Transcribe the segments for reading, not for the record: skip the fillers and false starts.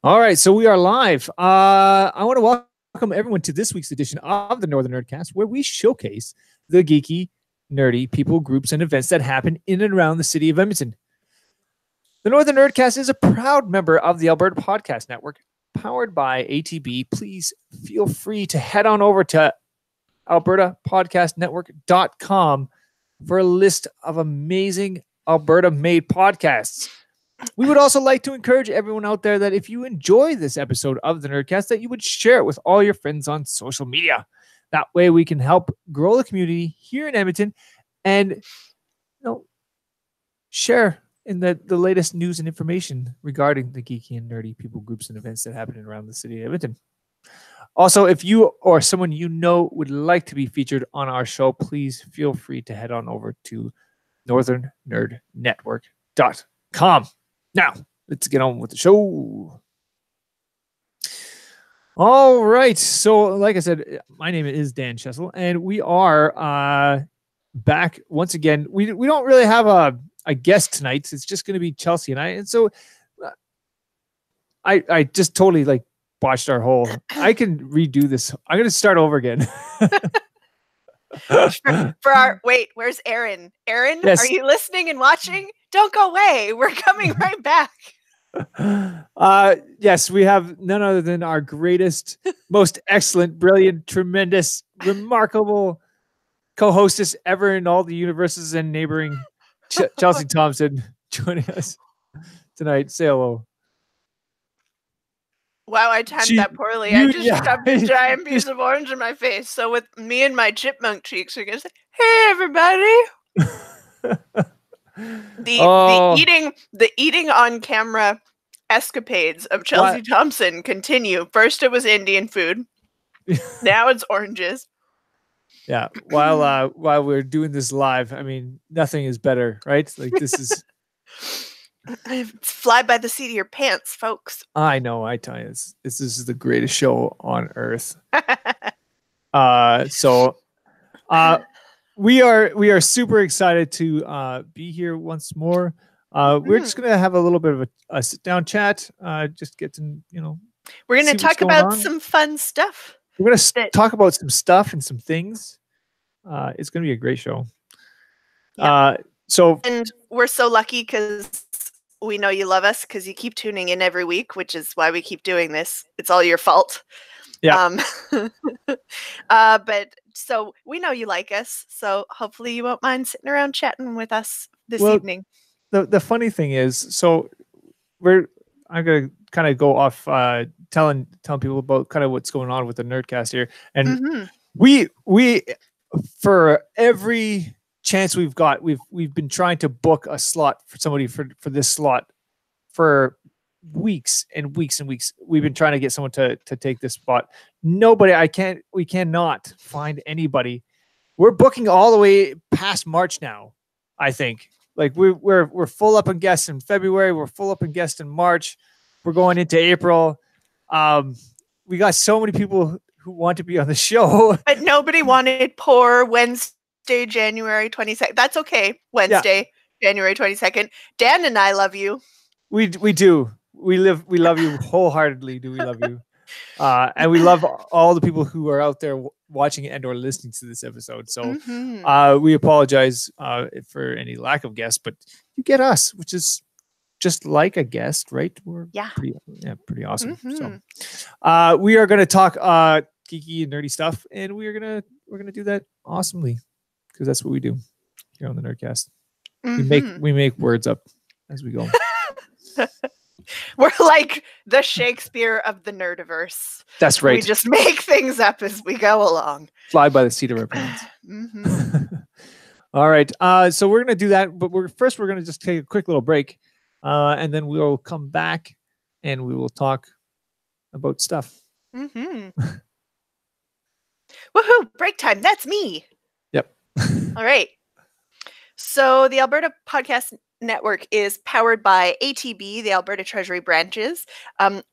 All right, so we are live. I want to welcome everyone to this week's edition of the Northern Nerdcast, where we showcase the geeky, nerdy people, groups, and events that happen in and around the city of Edmonton. The Northern Nerdcast is a proud member of the Alberta Podcast Network, powered by ATB. Please feel free to head on over to albertapodcastnetwork.com for a list of amazing Alberta-made podcasts. We would also like to encourage everyone out there that if you enjoy this episode of the Nerdcast, that you would share it with all your friends on social media. That way we can help grow the community here in Edmonton and share in the latest news and information regarding the geeky and nerdy people, groups, and events that happen around the city of Edmonton. Also, if you or someone you know would like to be featured on our show, please feel free to head on over to northernnerdnetwork.com. Now, let's get on with the show. All right. So, like I said, my name is Dan Chessel, and we are back once again. We don't really have a guest tonight. It's just going to be Chelsea and I. And so I just totally botched our whole. I can redo this. I'm going to start over again. Wait, where's Aaron? Aaron, yes. Are you listening and watching? Don't go away. We're coming right back. Yes, we have none other than our greatest, most excellent, brilliant, tremendous, remarkable co-hostess ever in all the universes and neighboring, Chelsea Thompson, joining us tonight. Say hello. Wow, I timed that poorly. I just shoved a giant piece of orange in my face. So with me and my chipmunk cheeks, we're gonna say, "Hey, everybody!" The eating on camera escapades of Chelsea Thompson continue. First, it was Indian food. Now it's oranges. Yeah. While we're doing this live, I mean, nothing is better, right? This is. Fly by the seat of your pants, folks. I know. I tell you, this is the greatest show on earth. We are super excited to be here once more. We're just gonna have a little bit of a sit down chat. Just get to We're gonna talk about some fun stuff. We're gonna talk about some stuff and some things. It's gonna be a great show. Yeah. And we're so lucky because we know you love us because you keep tuning in every week, which is why we keep doing this. It's all your fault. Yeah. But so we know you like us, so hopefully you won't mind sitting around chatting with us this evening. The funny thing is, so I'm gonna kind of go off telling people about kind of what's going on with the Nerdcast here, and we for every chance we've got, we've been trying to book a slot for somebody for this slot for weeks and weeks and weeks. We've been trying to get someone to take this spot. Nobody. We cannot find anybody. We're booking all the way past March now. I think we're full up on guests in February. We're full up on guests in March. We're going into April. We got so many people who want to be on the show, but nobody wanted poor Wednesday, January 22nd. That's okay. Wednesday, January 22nd. Dan and I love you. We do. We love you wholeheartely. Do we love you? And we love all the people who are out there watching and or listening to this episode. So we apologize for any lack of guests, but you get us, which is just like a guest, right? We're pretty awesome. So we are going to talk geeky and nerdy stuff, and we're gonna do that awesomely because that's what we do here on the Nerdcast. We make words up as we go. We're like the Shakespeare of the Nerdiverse. That's right. We just make things up as we go along. Fly by the seat of our pants. All right. So we're going to do that, but we're going to just take a quick little break, and then we'll come back and we will talk about stuff. Woohoo! Break time. That's me. Yep. All right. So the Alberta Podcast Network is powered by ATB, the Alberta Treasury Branches,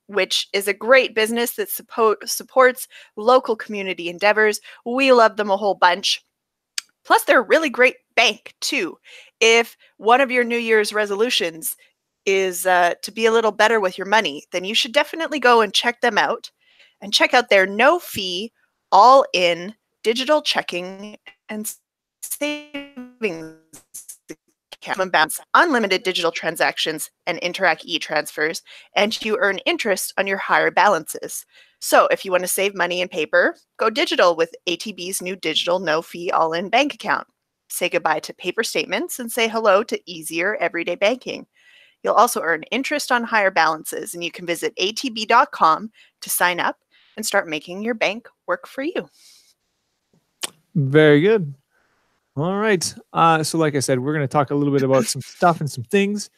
which is a great business that supports local community endeavors. We love them a whole bunch. Plus, they're a really great bank, too. If one of your New Year's resolutions is to be a little better with your money, then you should definitely go and check them out and check out their no-fee, all-in digital checking and savings account, balance, unlimited digital transactions, and Interac e-transfers, and you earn interest on your higher balances. So if you want to save money in paper, go digital with ATB's new digital no-fee all-in bank account. Say goodbye to paper statements and say hello to easier everyday banking. You'll also earn interest on higher balances, and you can visit atb.com to sign up and start making your bank work for you. Very good. All right. So like I said, we're going to talk a little bit about some stuff and some things.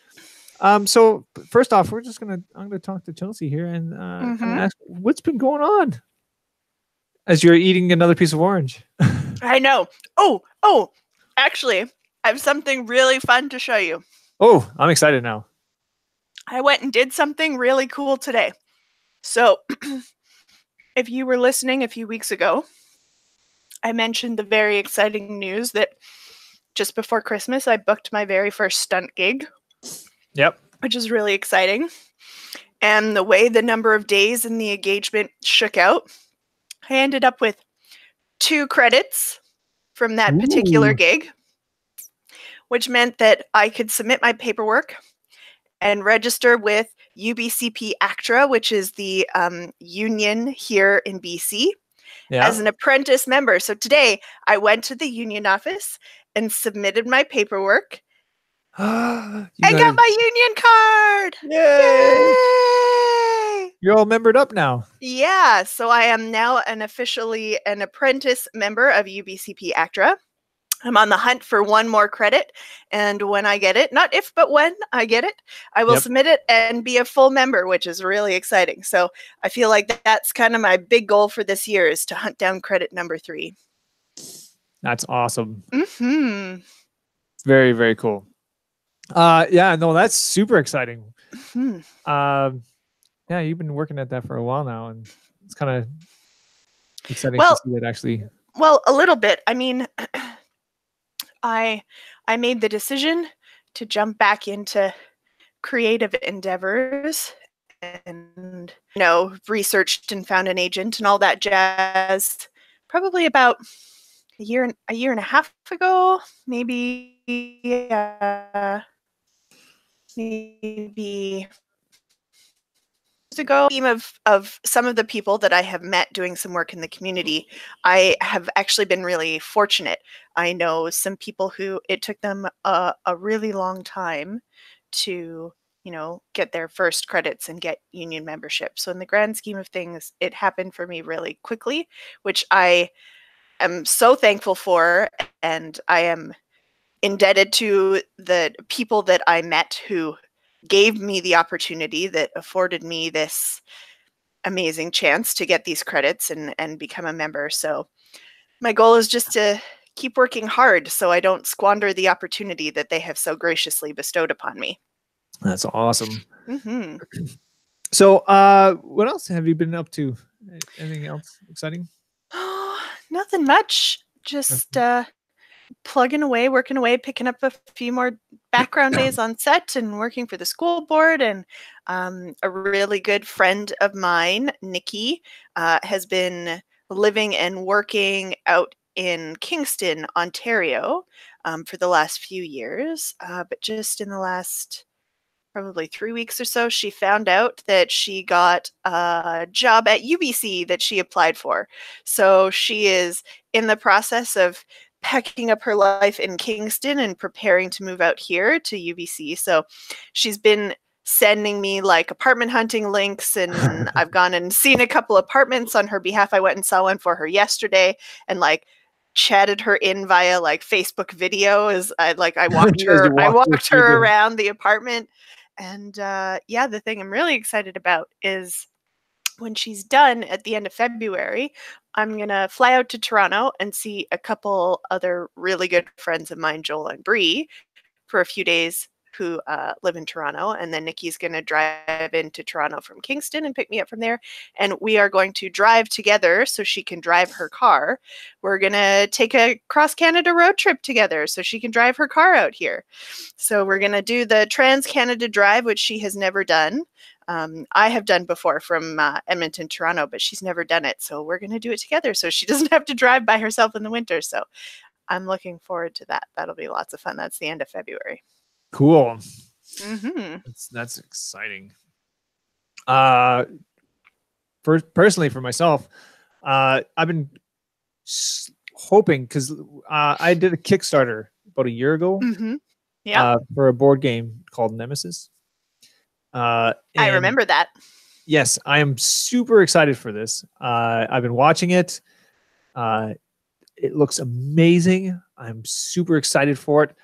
So first off, I'm going to talk to Chelsea here and kind of ask what's been going on as you're eating another piece of orange. I know. Oh, actually, I have something really fun to show you. Oh, I'm excited now. I went and did something really cool today. So if you were listening a few weeks ago, I mentioned the very exciting news that just before Christmas, I booked my very first stunt gig. Yep. Which is really exciting. And the way the number of days in the engagement shook out, I ended up with 2 credits from that particular gig, which meant that I could submit my paperwork and register with UBCP ACTRA, which is the union here in BC, as an apprentice member. So today I went to the union office and submitted my paperwork and got my union card. Yay! You're all membered up now. Yeah, so I am now officially an apprentice member of UBCP ACTRA. I'm on the hunt for 1 more credit, and when I get it, not if, but when I get it, I will submit it and be a full member, which is really exciting. So I feel like that's kind of my big goal for this year, is to hunt down credit number 3. That's awesome. Mm-hmm. Very, very cool. Yeah, no, that's super exciting. Mm-hmm. Yeah, you've been working at that for a while now, and it's kind of exciting to see it actually. Well, a little bit. I mean, I made the decision to jump back into creative endeavors and, researched and found an agent and all that jazz probably about a year and a half ago, maybe ago. Team of some of the people that I have met doing some work in the community, I have actually been really fortunate. I know some people who it took them a really long time to, get their first credits and get union membership. So in the grand scheme of things, it happened for me really quickly, which I am so thankful for, and I am indebted to the people that I met who gave me the opportunity, that afforded me this amazing chance to get these credits and become a member. So my goal is just to keep working hard so I don't squander the opportunity that they have so graciously bestowed upon me. That's awesome. Mm-hmm. So what else have you been up to? Anything else exciting? Oh, nothing much. Just plugging away, working away, picking up a few more background days on set and working for the school board. And a really good friend of mine, Nikki, has been living and working out in Kingston, Ontario, for the last few years. But just in the last probably 3 weeks or so, she found out that she got a job at UBC that she applied for. So she is in the process of packing up her life in Kingston and preparing to move out here to UBC. So she's been sending me like apartment hunting links, and I've gone and seen a couple apartments on her behalf. I went and saw one for her yesterday and like chatted her in via like Facebook video as I walked her around the apartment. And the thing I'm really excited about is when she's done at the end of February, I'm going to fly out to Toronto and see a couple other really good friends of mine, Joel and Bree, for a few days who live in Toronto, and then Nikki's going to drive into Toronto from Kingston and pick me up from there, and we are going to drive together so she can drive her car. We're going to take a cross-Canada road trip together so she can drive her car out here. So we're going to do the Trans-Canada Drive, which she has never done. I have done before from Edmonton, Toronto, but she's never done it. So we're going to do it together so she doesn't have to drive by herself in the winter. So I'm looking forward to that. That'll be lots of fun. That's the end of February. Cool. Mm-hmm. That's exciting. Personally for myself, I've been hoping, because I did a Kickstarter about a year ago. Mm-hmm. Yeah. For a board game called Nemesis. I remember that. Yes, I am super excited for this. I've been watching it. It looks amazing. I'm super excited for it.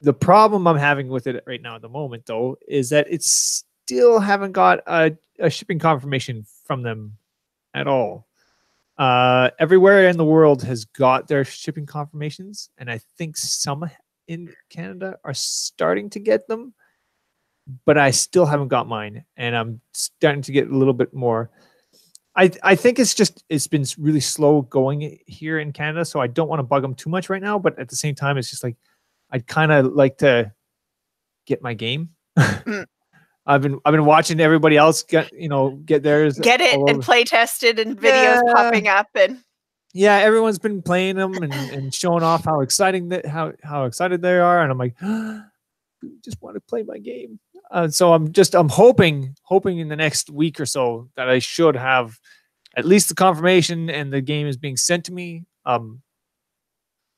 The problem I'm having with it right now at the moment, though, is that it's still haven't got a shipping confirmation from them at all. Everywhere in the world has got their shipping confirmations, and I think some in Canada are starting to get them, but I still haven't got mine, and I'm starting to get a little bit more. I think it's been really slow going here in Canada, so I don't want to bug them too much right now, but at the same time, it's just like I'd kind of like to get my game. I've been watching everybody else get theirs, get it and play tested, and videos popping up, and everyone's been playing them and showing off how exciting how excited they are, and I'm like, I just want to play my game. So I'm hoping in the next week or so that I should have at least the confirmation and the game is being sent to me.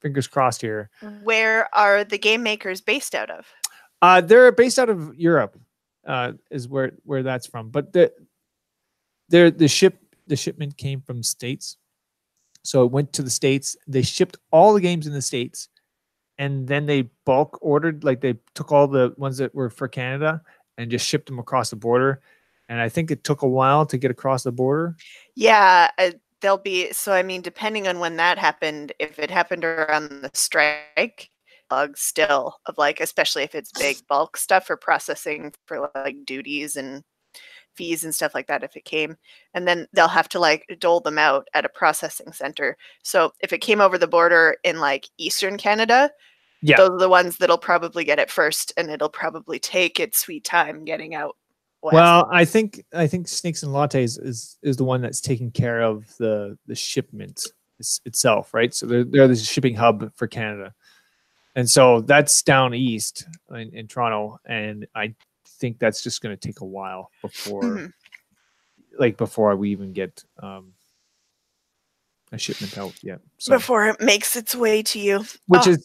Fingers crossed here. Where are the game makers based out of? They're based out of Europe, is where that's from. But the shipment came from States, so it went to the States. They shipped all the games in the States, and then they bulk ordered. Like they took all the ones that were for Canada and just shipped them across the border. And I think it took a while to get across the border. Yeah. There'll be, so I mean, depending on when that happened, if it happened around the strike, bugs still of like, especially if it's big bulk stuff for processing for like duties and fees and stuff like that, if it came, and then they'll have to like dole them out at a processing center. So if it came over the border in like Eastern Canada, those are the ones that'll probably get it first, and it'll probably take its sweet time getting out west. Well, I think Snakes and Lattes is the one that's taking care of the shipment itself, right? So they're the shipping hub for Canada, and so that's down east in Toronto, and I think that's just going to take a while before we even get a shipment out yet. So, before it makes its way to you, which is.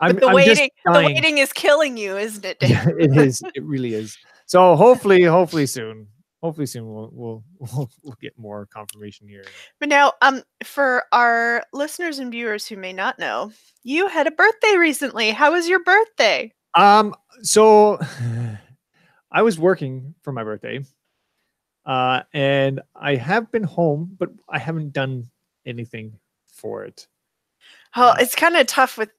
The waiting is killing you, isn't it, Dave? Yeah, it is. It really is. So hopefully soon we'll get more confirmation here. But now, for our listeners and viewers who may not know, you had a birthday recently. How was your birthday? So I was working for my birthday, and I have been home, but I haven't done anything for it. Oh, it's kind of tough with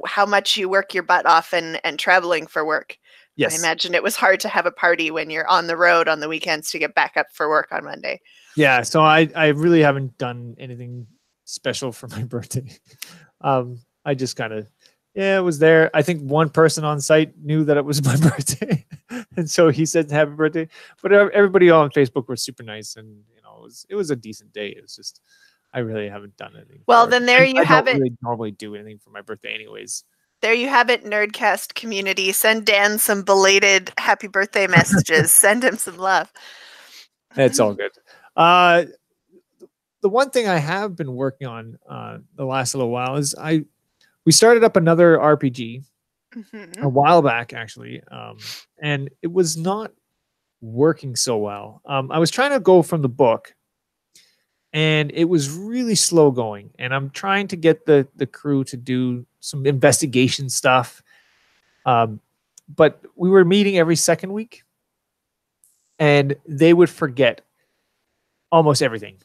how much you work your butt off and traveling for work. Yes. I imagine it was hard to have a party when you're on the road on the weekends to get back up for work on Monday. Yeah, so I really haven't done anything special for my birthday. I just kind of, it was there. I think one person on site knew that it was my birthday, and so he said happy birthday. But everybody on Facebook was super nice, and it was a decent day. It was just, I really haven't done anything. Well, then there you have it. I don't really normally do anything for my birthday anyways. There you have it, Nerdcast community. Send Dan some belated happy birthday messages. Send him some love. It's all good. The one thing I have been working on the last little while is we started up another RPG a while back, actually, and it was not working so well. I was trying to go from the book, and it was really slow going, and I'm trying to get the crew to do some investigation stuff. But we were meeting every second week, and they would forget almost everything.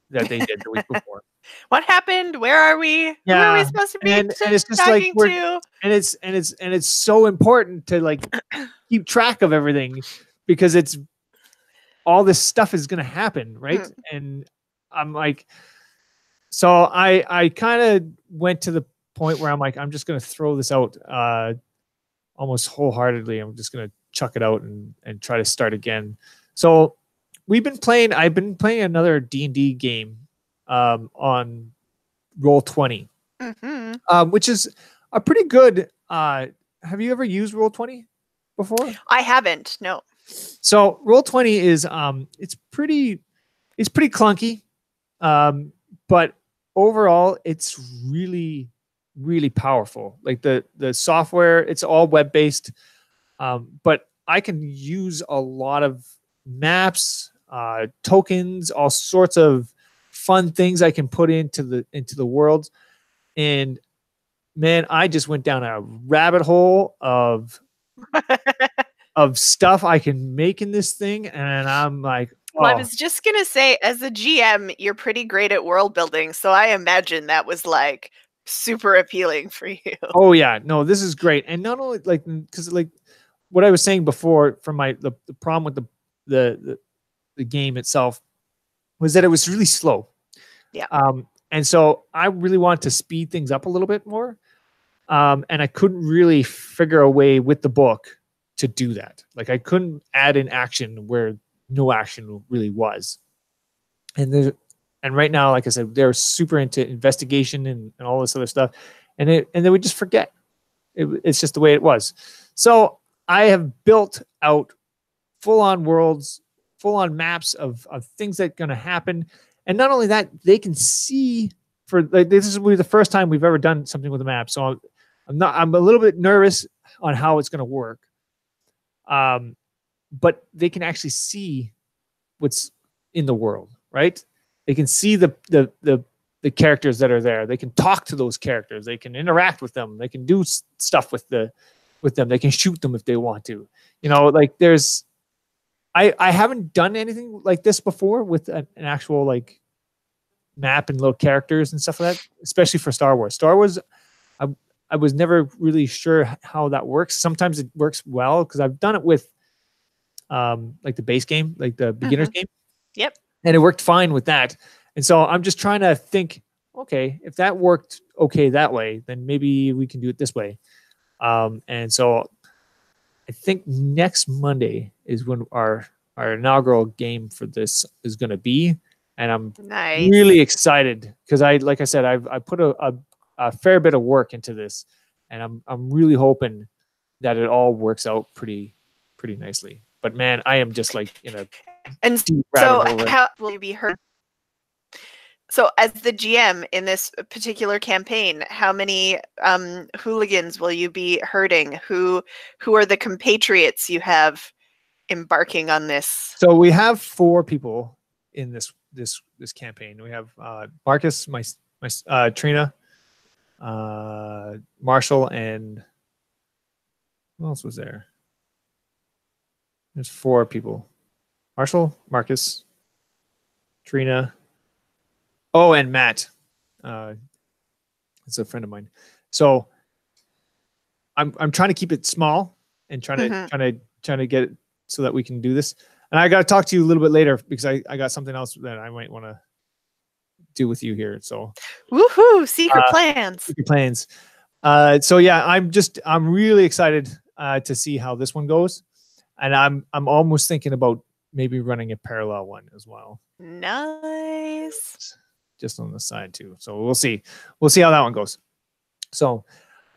that they did the week before. What happened? Where are we? Who are we supposed to be and it's just talking like to? and it's so important to like keep track of everything, because it's all this stuff is going to happen, right? And I'm like, so I kind of went to the point where I'm like, I'm just going to throw this out almost wholeheartedly. I'm just going to chuck it out and try to start again. So I've been playing another D&D game on Roll20, which is a pretty good. Have you ever used Roll20 before? I haven't. No. So Roll20 is it's pretty clunky, but overall it's really powerful. Like the software, it's all web based, but I can use a lot of maps, tokens, all sorts of fun things I can put into the world. And man, I just went down a rabbit hole of stuff I can make in this thing, and I'm like, oh. Well, I was just gonna say, as a GM, you're pretty great at world building, so I imagine that was like super appealing for you. Oh yeah, no, this is great. And not only like, because like what I was saying before, from the problem with the game itself was that it was really slow. Yeah. And so I really wanted to speed things up a little bit more. And I couldn't really figure a way with the book to do that. Like I couldn't add in action where no action really was. And right now, like I said, they're super into investigation and all this other stuff. And they would just forget. It's just the way it was. So I have built out full-on worlds, full-on maps of things that are going to happen. And not only that, they can see this will be the first time we've ever done something with a map. So I'm a little bit nervous on how it's going to work. But they can actually see what's in the world, right? They can see the characters that are there. They can talk to those characters. They can interact with them. They can do stuff with them. They can shoot them if they want to. Like I haven't done anything like this before with an actual like map and little characters and stuff like that, especially for Star Wars. Star Wars, I was never really sure how that works. Sometimes it works well because I've done it with like the base game, like the beginner's game. Yep. And it worked fine with that. And so I'm just trying to think, okay, if that worked okay that way, then maybe we can do it this way. And so I think next Monday is when our inaugural game for this is going to be. And I'm really excited because like I said, I put a fair bit of work into this, and I'm really hoping that it all works out pretty nicely. But man, I am just like in a deep rabbit hole. How will you be heard? So as the GM in this particular campaign, how many hooligans will you be herding? Who are the compatriots you have embarking on this? So we have 4 people in this campaign. We have Marcus, my Trina, Marshall, and who else was there? There's 4 people. Marshall, Marcus, Trina. Oh, and Matt. It's a friend of mine. So I'm trying to keep it small and trying to get it so that we can do this. And I got to talk to you a little bit later because I got something else that I might want to do with you here. So woohoo! Secret plans. Secret plans. So yeah, I'm really excited to see how this one goes, and I'm almost thinking about maybe running a parallel one as well. Nice. Just on the side too. So we'll see how that one goes. So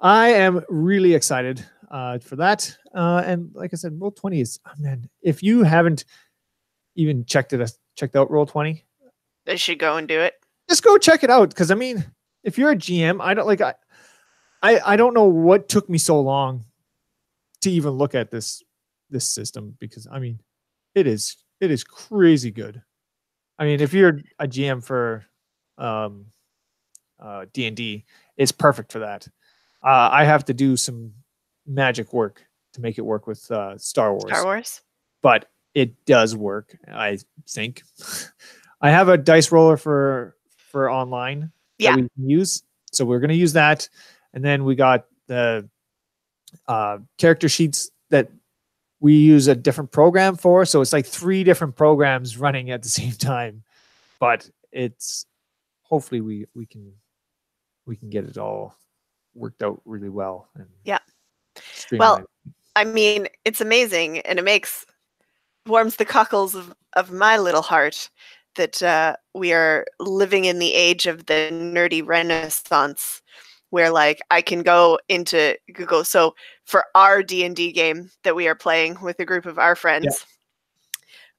I am really excited for that. And like I said, Roll20 is, man, if you haven't even checked out Roll20, I should go and do it. Just go check it out. Cause I mean, if you're a GM, I don't know what took me so long to even look at this system, because I mean, it is crazy good. I mean, if you're a GM for D&D, it's perfect for that. I have to do some magic work to make it work with Star Wars. Star Wars, but it does work, I think. I have a dice roller for online that Yeah. we can use. So we're going to use that. And then we got the character sheets that we use a different program for. So it's like 3 different programs running at the same time. But it's hopefully we can get it all worked out really well. And Yeah. streamlined. Well, I mean, it's amazing, and it warms the cockles of my little heart that we are living in the age of the nerdy renaissance, where like I can go into Google. So for our D&D game that we are playing with a group of our friends,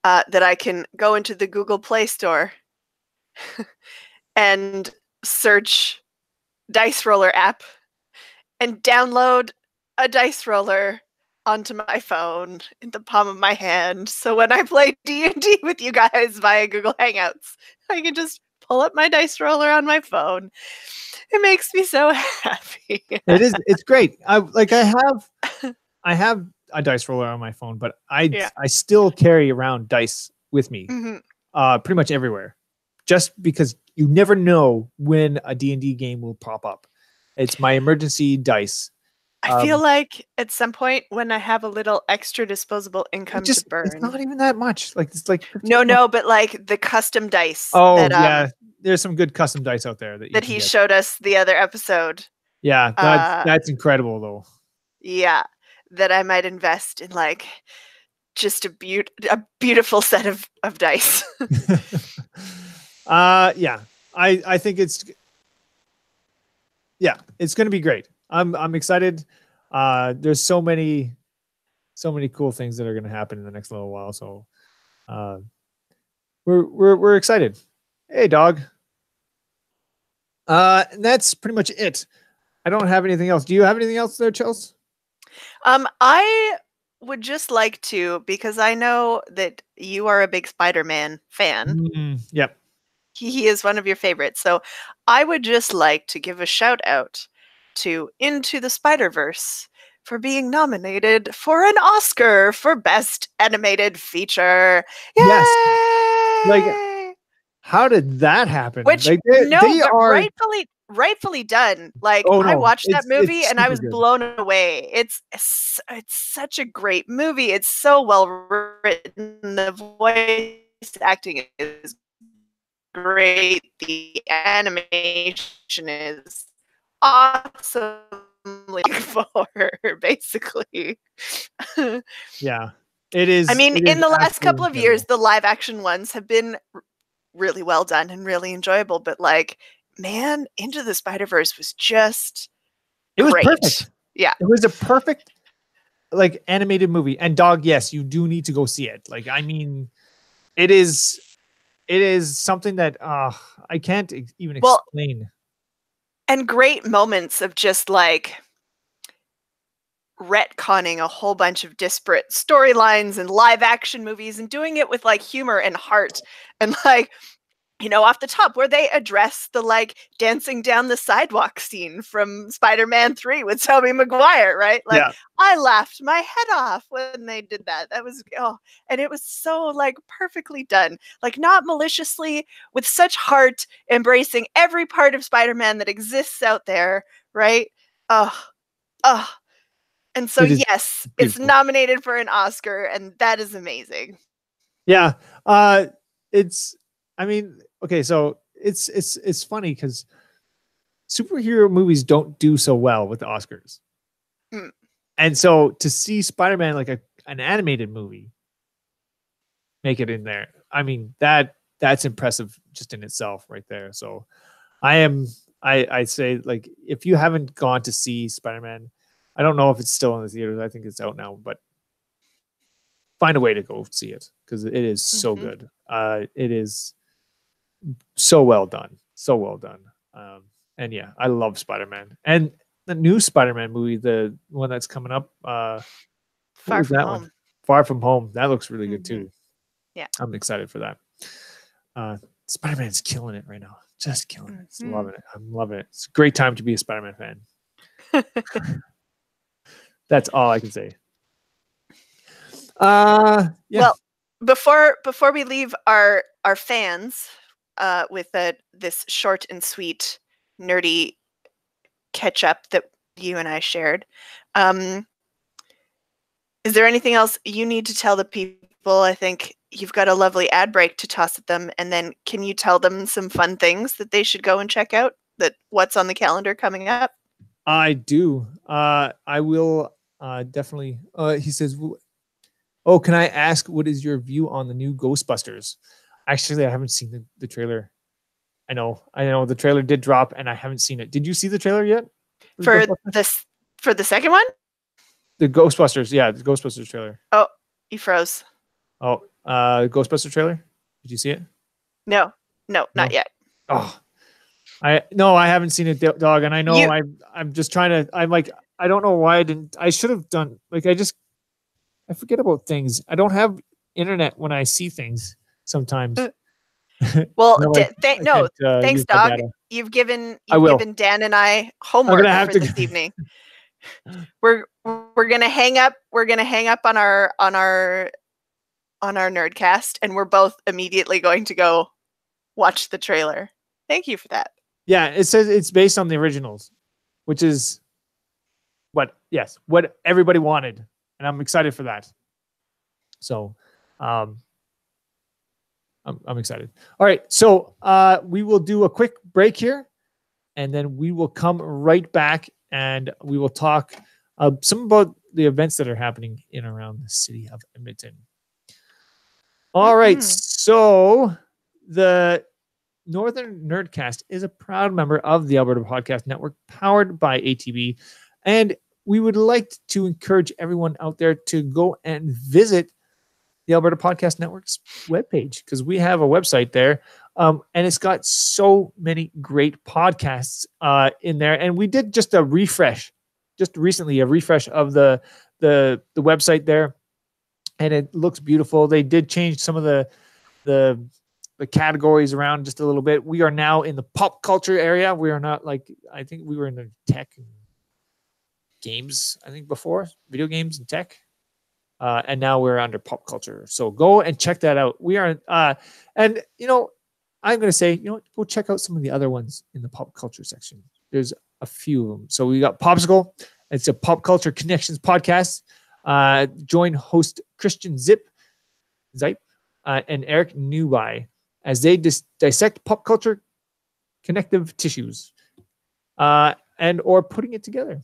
that I can go into the Google Play Store and search Dice Roller app and download a dice roller onto my phone in the palm of my hand. So when I play D&D with you guys via Google Hangouts, I can just pull up my dice roller on my phone. It makes me so happy. It's great. I have a dice roller on my phone, but I still carry around dice with me pretty much everywhere, just because you never know when a D&D game will pop up. It's my emergency dice. I feel like at some point when I have a little extra disposable income to burn. It's not even that much. Like it's like no, but like the custom dice. Oh, yeah. There's some good custom dice out there that he showed us the other episode. Yeah, that's incredible though. Yeah, that I might invest in like just a beautiful set of dice. Yeah. I think it's going to be great. I'm excited. There's so many cool things that are going to happen in the next little while. So, we're excited. Hey, dog. That's pretty much it. I don't have anything else. Do you have anything else there, Chelsea? I would just like to, because I know that you are a big Spider-Man fan. Yep. He is one of your favorites. So I would just like to give a shout out to Into the Spider-Verse for being nominated for an Oscar for Best Animated Feature. Yay! Yes. Like, how did that happen? Which, like, they are rightfully done. Like, I watched that movie and I was blown away. It's such a great movie. It's so well written. The voice acting is great. The animation is awesomely for basically. Yeah, it is. I mean, in the last couple of years, the live action ones have been really well done and really enjoyable, but like, man, Into the Spider-Verse was just great. Perfect. Yeah, it was a perfect like animated movie. And dog, yes, you do need to go see it. Like, I mean, it is something that I can't even explain. And great moments of just like retconning a whole bunch of disparate storylines and live action movies and doing it with like humor and heart, and like, you know, off the top where they address the like dancing down the sidewalk scene from Spider-Man 3 with Tobey Maguire, right? Like, I laughed my head off when they did that. That was, and it was so like perfectly done, like not maliciously, with such heart, embracing every part of Spider-Man that exists out there, right? And so, yes, it's nominated for an Oscar, and that is amazing. Yeah. I mean, okay, so it's funny because superhero movies don't do so well with the Oscars. And so to see Spider-Man, like an animated movie, make it in there, I mean, that's impressive just in itself right there. So I say, like, if you haven't gone to see Spider-Man, I don't know if it's still in the theaters. I think it's out now, but find a way to go see it because it is so good. It is so well done. So well done. And yeah, I love Spider-Man. And the new Spider-Man movie, the one that's coming up, Far From Home. Far From Home. That looks really good too. Yeah. I'm excited for that. Spider-Man's killing it right now. Just killing it. Just loving it. I'm loving it. It's a great time to be a Spider-Man fan. That's all I can say. Yeah. Well, before we leave our fans with this short and sweet nerdy catch up that you and I shared, is there anything else you need to tell the people? I think you've got a lovely ad break to toss at them, and then can you tell them some fun things that they should go and check out? That what's on the calendar coming up? I do. I will definitely. He says, "Oh, can I ask what is your view on the new Ghostbusters?" Actually, I haven't seen the trailer. I know the trailer did drop, and I haven't seen it. Did you see the trailer yet? For the second one? The Ghostbusters, yeah, the Ghostbusters trailer. Oh, you froze. Oh, Ghostbusters trailer. Did you see it? No, not yet. Oh, I haven't seen it, dog, and I know I'm just trying to. I'm like, I don't know why I didn't. I should have done. Like, I forget about things. I don't have internet when I see things sometimes. Well, thanks, dog. You've given Dan and I homework for this evening. We're gonna hang up. We're gonna hang up on our Nerdcast, and we're both immediately going to go watch the trailer. Thank you for that. Yeah, it says it's based on the originals, which is what everybody wanted, and I'm excited for that. So, I'm excited. All right, so we will do a quick break here, and then we will come right back, and we will talk some about the events that are happening in and around the city of Edmonton. All right, so the Northern Nerdcast is a proud member of the Alberta Podcast Network, powered by ATB, and we would like to encourage everyone out there to go and visit the Alberta Podcast Network's webpage, because we have a website there, and it's got so many great podcasts in there. And we did just a refresh, just recently, a refresh of the website there, and it looks beautiful. They did change some of the categories around just a little bit. We are now in the pop culture area. We are not I think we were in the tech and games, I think before, video games and tech. And now we're under pop culture. So go and check that out. We are, and I'm going to say, go check out some of the other ones in the pop culture section. There's a few of them. So we got Popsicle. It's a pop culture connections podcast. Join host Christian Zipe, and Eric Newby as they dissect pop culture connective tissues, and or putting it together,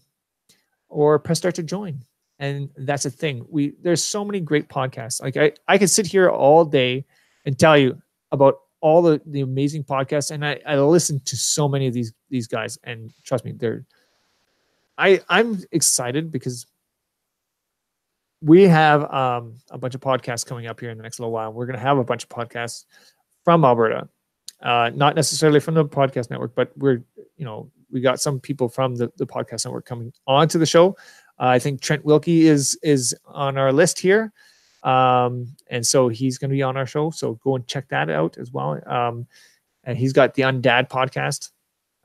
or press start to join. And that's a thing. There's so many great podcasts. Like I could sit here all day and tell you about all the amazing podcasts, and I listen to so many of these guys, and trust me, I'm excited because we have a bunch of podcasts coming up here in the next little while. We're going to have a bunch of podcasts from Alberta, not necessarily from the podcast network, but we got some people from the podcast network coming onto the show. I think Trent Wilkie is on our list here. And so he's going to be on our show. So go and check that out as well. And he's got the Undad podcast.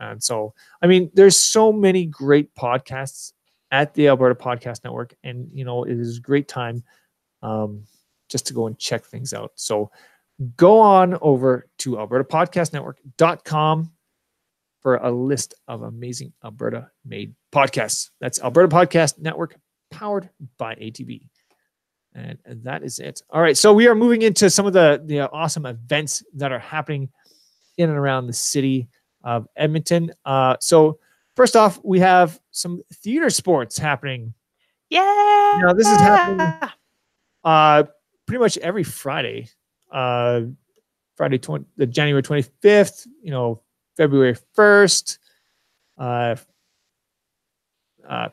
And so, I mean, there's so many great podcasts at the Alberta Podcast Network. And, it is a great time just to go and check things out. So go on over to albertapodcastnetwork.com for a list of amazing Alberta-made podcasts. That's Alberta Podcast Network, powered by ATB. And that is it. All right, so we are moving into some of the awesome events that are happening in and around the city of Edmonton. So first off, we have some theater sports happening. Yeah. Now, this is happening pretty much every Friday. January 25th, February 1st,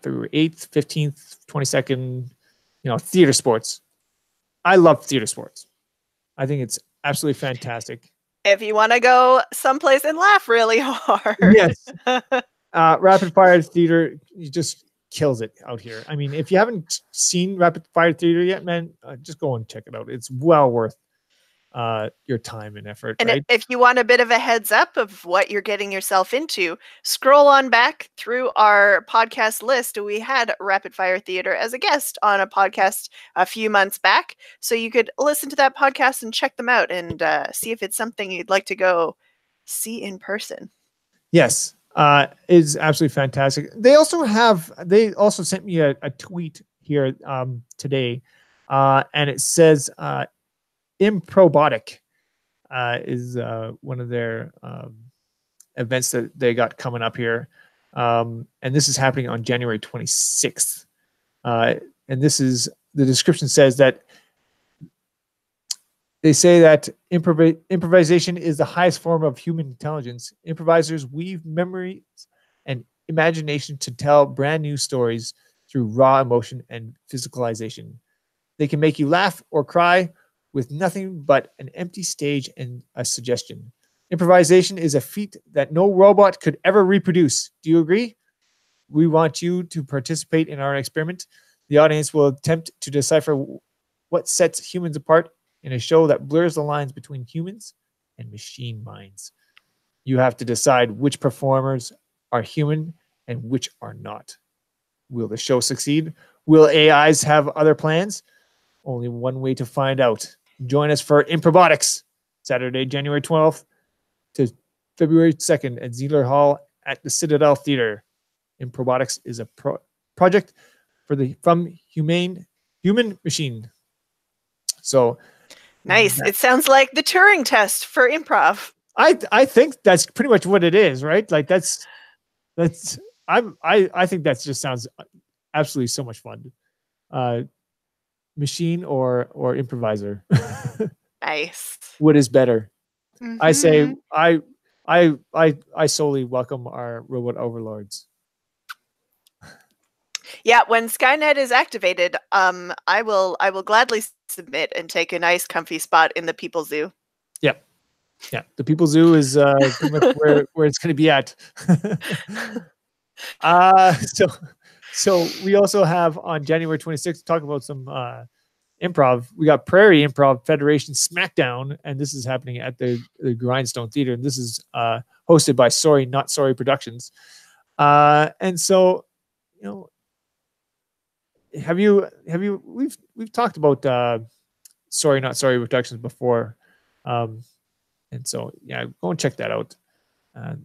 February 8th, 15th, 22nd, theater sports. I love theater sports. I think it's absolutely fantastic. If you want to go someplace and laugh really hard. Yes. Rapid Fire Theater just kills it out here. I mean, if you haven't seen Rapid Fire Theater yet, man, just go and check it out. It's well worth your time and effort, And right? if you want a bit of a heads up of what you're getting yourself into, scroll on back through our podcast list. We had Rapid Fire Theater as a guest on a podcast a few months back. So you could listen to that podcast and check them out and see if it's something you'd like to go see in person. Yes, it's absolutely fantastic. They also sent me a tweet here today, and it says Improbotic is one of their events that they got coming up here, and this is happening on January 26th. And this is the description says that they say that improvisation is the highest form of human intelligence. Improvisers weave memories and imagination to tell brand new stories through raw emotion and physicalization. They can make you laugh or cry with nothing but an empty stage and a suggestion. Improvisation is a feat that no robot could ever reproduce. Do you agree? We want you to participate in our experiment. The audience will attempt to decipher what sets humans apart in a show that blurs the lines between humans and machine minds. You have to decide which performers are human and which are not. Will the show succeed? Will AIs have other plans? Only one way to find out. Join us for Improbotics, Saturday, January 12th to February 2nd at Zeeler Hall at the Citadel Theater. Improbotics is a project from Human Machine. So nice. It sounds like the Turing test for improv. I think that's pretty much what it is, right? Like I think that just sounds absolutely so much fun. Machine or improviser. Nice. What is better? Mm-hmm. I say I solely welcome our robot overlords. Yeah, when Skynet is activated, I will gladly submit and take a nice comfy spot in the People Zoo. Yep. Yeah. The People Zoo is pretty much where it's going to be at. So we also have on January 26th, talk about some improv. We got Prairie Improv Federation Smackdown, and this is happening at the Grindstone Theater, and this is hosted by Sorry Not Sorry Productions. And so, you know, we've talked about Sorry Not Sorry Productions before, and so yeah, go and check that out.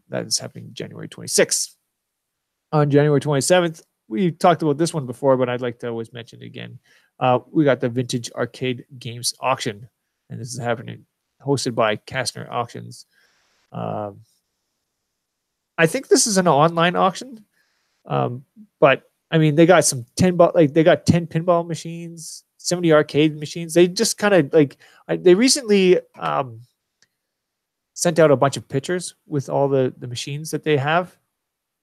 That is happening January 26th. On January 27th, we talked about this one before, but I'd like to always mention it again. We got the Vintage Arcade Games Auction, and this is happening, hosted by Kastner Auctions. I think this is an online auction, but I mean, they got some 10 pinball machines, 70 arcade machines. They just kind of they recently sent out a bunch of pictures with all the machines that they have.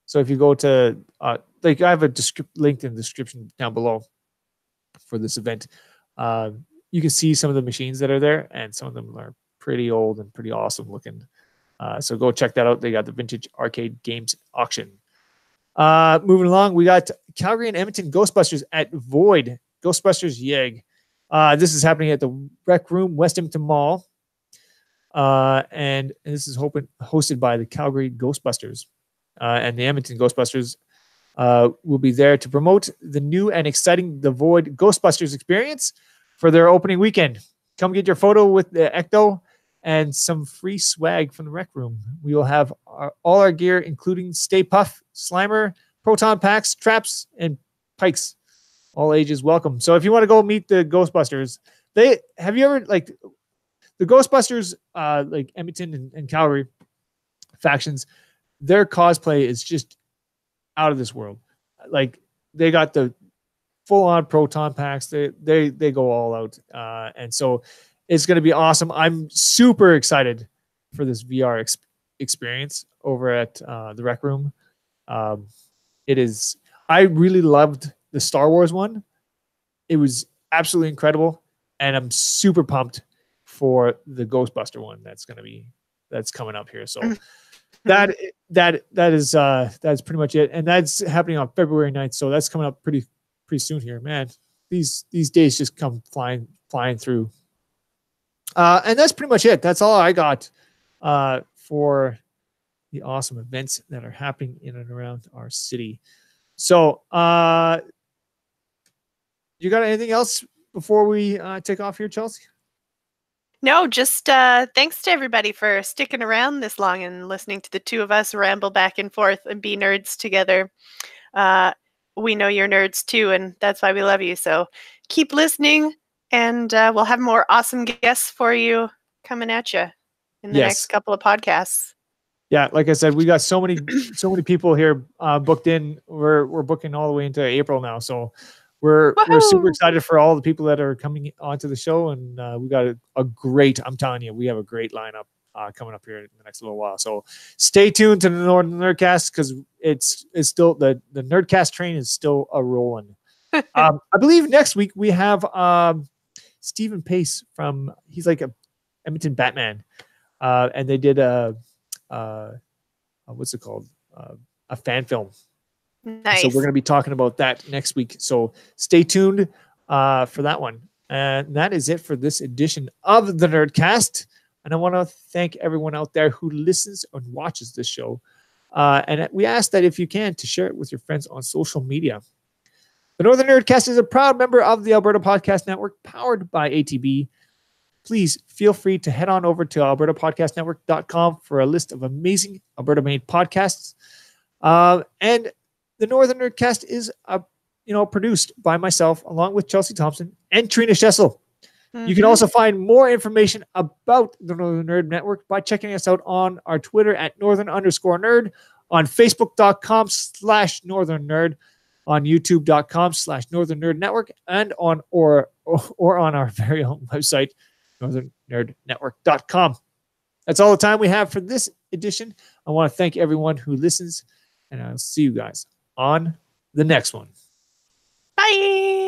So if you go to I have a link in the description down below for this event. You can see some of the machines that are there, and some of them are pretty old and pretty awesome looking. So go check that out. They got the Vintage Arcade Games Auction. Moving along, we got Calgary and Edmonton Ghostbusters at Void. Ghostbusters Yeg. This is happening at the Rec Room, West Edmonton Mall. And this is hosted by the Calgary Ghostbusters. And the Edmonton Ghostbusters will be there to promote the new and exciting The Void Ghostbusters experience for their opening weekend. Come get your photo with the Ecto and some free swag from the Rec Room. We will have all our gear, including Stay Puff, Slimer, Proton Packs, Traps, and Pikes. All ages welcome. So if you want to go meet the Ghostbusters, have you ever the Ghostbusters, Edmonton and Calgary factions, their cosplay is just out of this world. Like, they got the full-on Proton Packs. They go all out. And so it's going to be awesome. I'm super excited for this VR experience over at the Rec Room. It is. I really loved the Star Wars one. It was absolutely incredible, and I'm super pumped for the Ghostbuster one that's coming up here. So that's pretty much it, and that's happening on February 9th. So that's coming up pretty soon here, man. These days just come flying through. And that's pretty much it. That's all I got for the awesome events that are happening in and around our city. So, you got anything else before we take off here, Chelsea? No, just thanks to everybody for sticking around this long and listening to the two of us ramble back and forth and be nerds together. We know you're nerds too, and that's why we love you. So keep listening, and we'll have more awesome guests for you coming at you in the next couple of podcasts. Yeah, like I said, we got so many people here booked in. We're booking all the way into April now, so we're super excited for all the people that are coming onto the show, and we got a great. I'm telling you, we have a great lineup coming up here in the next little while. So stay tuned to the Northern Nerdcast because it's still the Nerdcast train is still a rolling. I believe next week we have Stephen Pace he's like a Edmonton Batman, and they did what's it called? A fan film. Nice. So we're going to be talking about that next week. So stay tuned for that one. And that is it for this edition of the Nerdcast. And I want to thank everyone out there who listens and watches this show. And we ask that if you can, to share it with your friends on social media. The Northern Nerdcast is a proud member of the Alberta Podcast Network, powered by ATB. Please feel free to head on over to albertapodcastnetwork.com for a list of amazing Alberta-made podcasts. And the Northern Nerdcast is produced by myself, along with Chelsea Thompson and Trina Schessel. Mm-hmm. You can also find more information about the Northern Nerd Network by checking us out on our Twitter at Northern_Nerd, on Facebook.com/Northern Nerd, on YouTube.com/Northern Nerd Network, and on or on our very own website, NorthernNerdNetwork.com. That's all the time we have for this edition. I want to thank everyone who listens, and I'll see you guys on the next one. Bye.